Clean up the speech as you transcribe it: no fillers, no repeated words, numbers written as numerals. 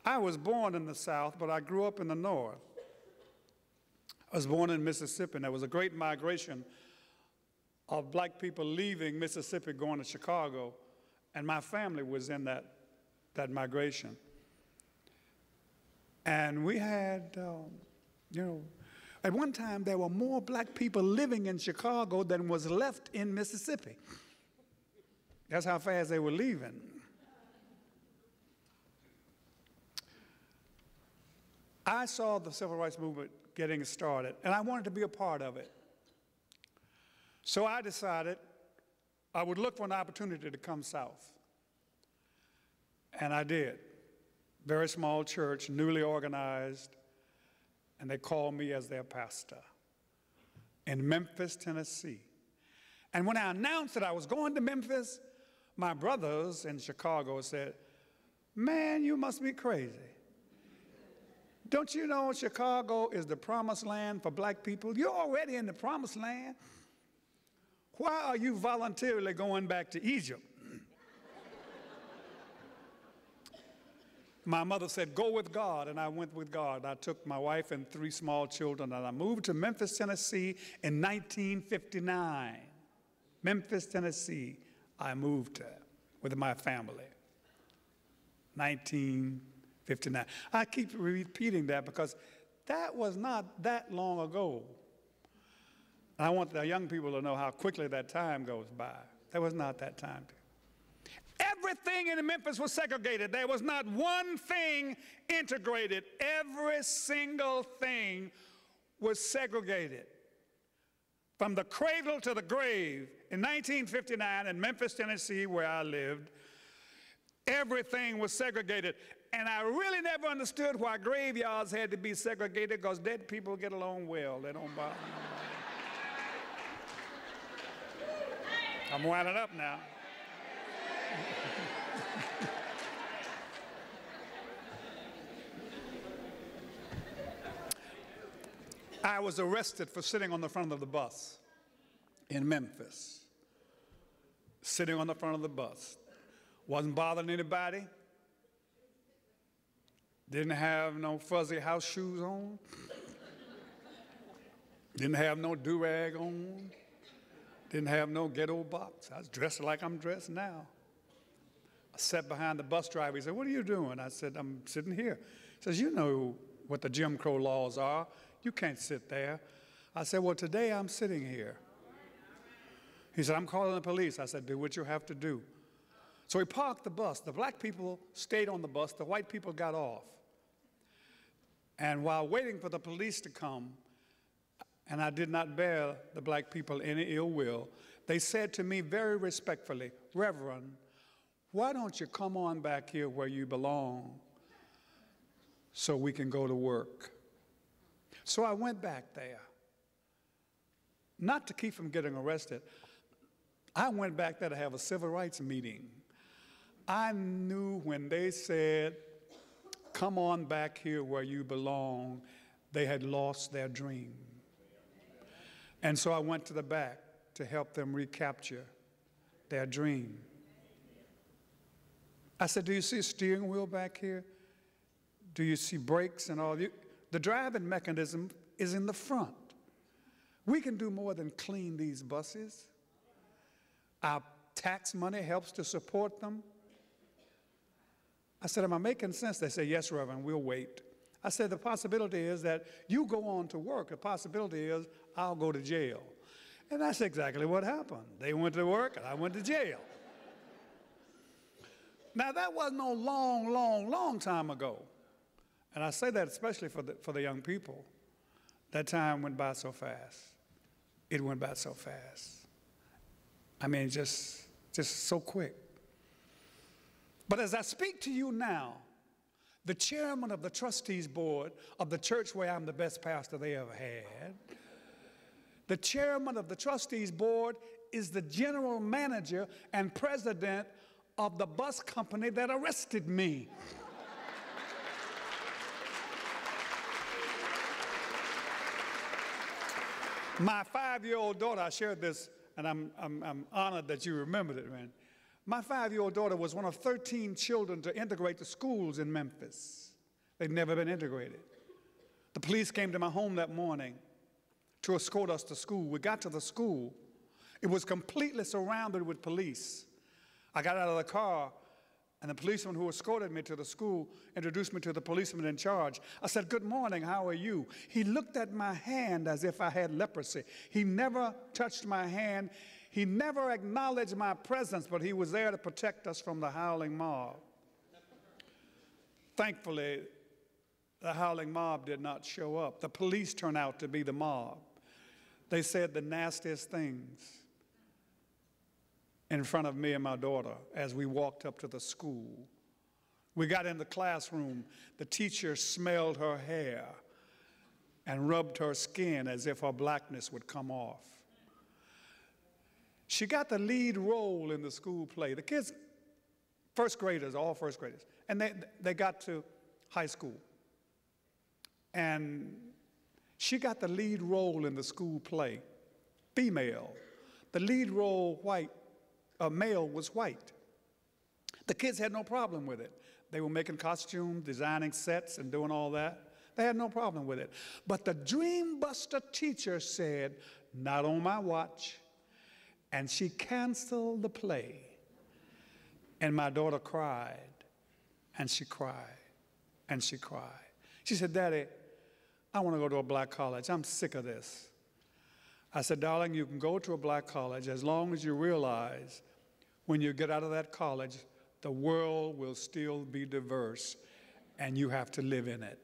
I was born in the South, but I grew up in the North. I was born in Mississippi, and there was a great migration of black people leaving Mississippi going to Chicago, and my family was in that migration. And we had, at one time there were more black people living in Chicago than was left in Mississippi. That's how fast they were leaving. I saw the civil rights movement getting started, and I wanted to be a part of it. So I decided I would look for an opportunity to come south. And I did. Very small church, newly organized, and they called me as their pastor in Memphis, Tennessee. And when I announced that I was going to Memphis, my brothers in Chicago said, "Man, you must be crazy. Don't you know Chicago is the promised land for black people? You're already in the promised land. Why are you voluntarily going back to Egypt?" My mother said, "Go with God," and I went with God. I took my wife and 3 small children, and I moved to Memphis, Tennessee in 1959. Memphis, Tennessee, I moved to with my family. 1959. I keep repeating that because that was not that long ago. And I want the young people to know how quickly that time goes by. That was not that time. Everything in Memphis was segregated. There was not one thing integrated. Every single thing was segregated. From the cradle to the grave, in 1959 in Memphis, Tennessee, where I lived, everything was segregated. And I really never understood why graveyards had to be segregated, because dead people get along well. They don't bother nobody. I'm winding up now. I was arrested for sitting on the front of the bus in Memphis. Sitting on the front of the bus. Wasn't bothering anybody. Didn't have no fuzzy house shoes on. Didn't have no do-rag on. Didn't have no ghetto box. I was dressed like I'm dressed now. I sat behind the bus driver. He said, "What are you doing?" I said, "I'm sitting here." He says, "You know what the Jim Crow laws are. You can't sit there." I said, "Well, today I'm sitting here." He said, "I'm calling the police." I said, "Do what you have to do." So he parked the bus. The black people stayed on the bus. The white people got off. And while waiting for the police to come, and I did not bear the black people any ill will, they said to me very respectfully, "Reverend, why don't you come on back here where you belong so we can go to work?" So I went back there, not to keep from getting arrested. I went back there to have a civil rights meeting. I knew when they said, "Come on back here where you belong," they had lost their dream. And so I went to the back to help them recapture their dream. I said, "Do you see a steering wheel back here? Do you see brakes and all? The driving mechanism is in the front. We can do more than clean these buses. Our tax money helps to support them." I said, "Am I making sense?" They said, "Yes, Reverend, we'll wait." I said, "The possibility is that you go on to work. The possibility is I'll go to jail." And that's exactly what happened. They went to work and I went to jail. Now, that wasn't no long time ago. And I say that especially for the young people. That time went by so fast. It went by so fast. I mean, just so quick. But as I speak to you now, the chairman of the trustees board of the church where I'm the best pastor they ever had, the chairman of the trustees board is the general manager and president of the bus company that arrested me. My 5-year-old daughter, I shared this, and I'm honored that you remembered it, man. My 5-year-old daughter was one of 13 children to integrate the schools in Memphis. They'd never been integrated. The police came to my home that morning to escort us to school. We got to the school. It was completely surrounded with police. I got out of the car, and the policeman who escorted me to the school introduced me to the policeman in charge. I said, "Good morning, how are you?" He looked at my hand as if I had leprosy. He never touched my hand. He never acknowledged my presence, but he was there to protect us from the howling mob. Thankfully, the howling mob did not show up. The police turned out to be the mob. They said the nastiest things in front of me and my daughter as we walked up to the school. We got in the classroom. The teacher smelled her hair and rubbed her skin as if her blackness would come off. She got the lead role in the school play. The kids, first graders, all first graders, and they got to high school. And she got the lead role in the school play, female. The lead role, male, was white. The kids had no problem with it. They were making costumes, designing sets, and doing all that. They had no problem with it. But the Dream Buster teacher said, "Not on my watch." And she canceled the play. And my daughter cried, and she cried, and she cried. She said, "Daddy, I want to go to a black college. I'm sick of this." I said, "Darling, you can go to a black college as long as you realize when you get out of that college, the world will still be diverse, and you have to live in it."